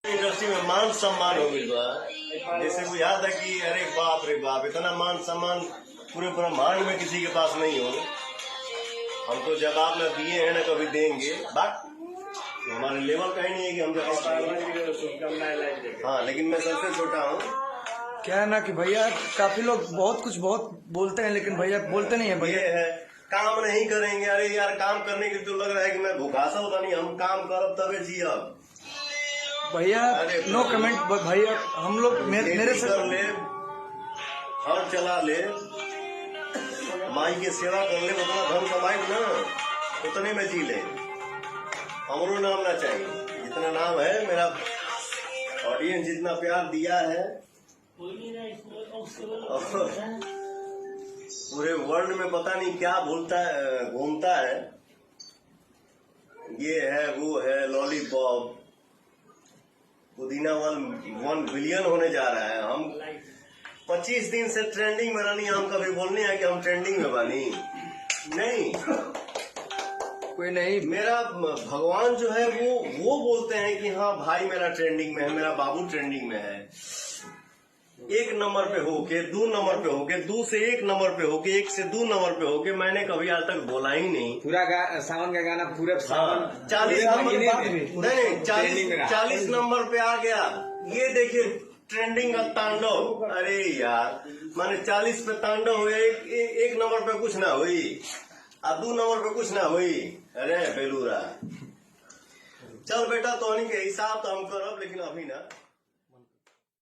Industry में मान सम्मान हो गई बा। जैसे वो याद है कि अरे बाप रे बाप, इतना मान सम्मान पूरे ब्रह्मांड में किसी के पास नहीं हो। हम तो जवाब न दिए हैं न कभी देंगे, बात तो हमारे लेवल का ही नहीं है कि हम जवाब। हाँ, लेकिन मैं सबसे छोटा हूँ। क्या है ना कि भैया काफी लोग बहुत बोलते हैं, लेकिन भैया बोलते नहीं है भैया। ये है काम नहीं करेंगे। अरे यार, काम करने के तो लग रहा है कि मैं भूखासा होता नहीं। हम काम करब तबे जियब भैया। नो कमेंट भैया। हम लोग मेरे से कर ले, हर चला ले, माई के सेवा कर ले, उतना धन कमाई ना, उतने में जी ले। हमरो नाम ना चाहिए, जितना नाम है मेरा ऑडियंस जितना प्यार दिया है पूरे वर्ल्ड में पता नहीं क्या घूमता है। ये है वो है लॉलीपॉप, पुदीना 1 बिलियन होने जा रहा है। हम 25 दिन से ट्रेंडिंग में रानी। हम कभी बोलने हैं कि हम ट्रेंडिंग में बानी? नहीं, कोई नहीं। मेरा भगवान जो है वो बोलते हैं कि हाँ भाई मेरा ट्रेंडिंग में है, मेरा बाबू ट्रेंडिंग में है। 1 नंबर पे होके 2 नंबर पे होके 2 से 1 नंबर पे होके 1 से 2 नंबर पे होके मैंने कभी आज तक बोला ही नहीं। पूरा सावन का गाना पूरे 40 नंबर पे आ गया। ये देखिए ट्रेंडिंग का तांडव। अरे यार, माने 40 पे तांडव हुए, एक नंबर पे कुछ ना हुई, 2 नंबर पे कुछ ना हुई। अरे बेलूरा, चल बेटा, तो के हिसाब तो हम करब, लेकिन अभी ना।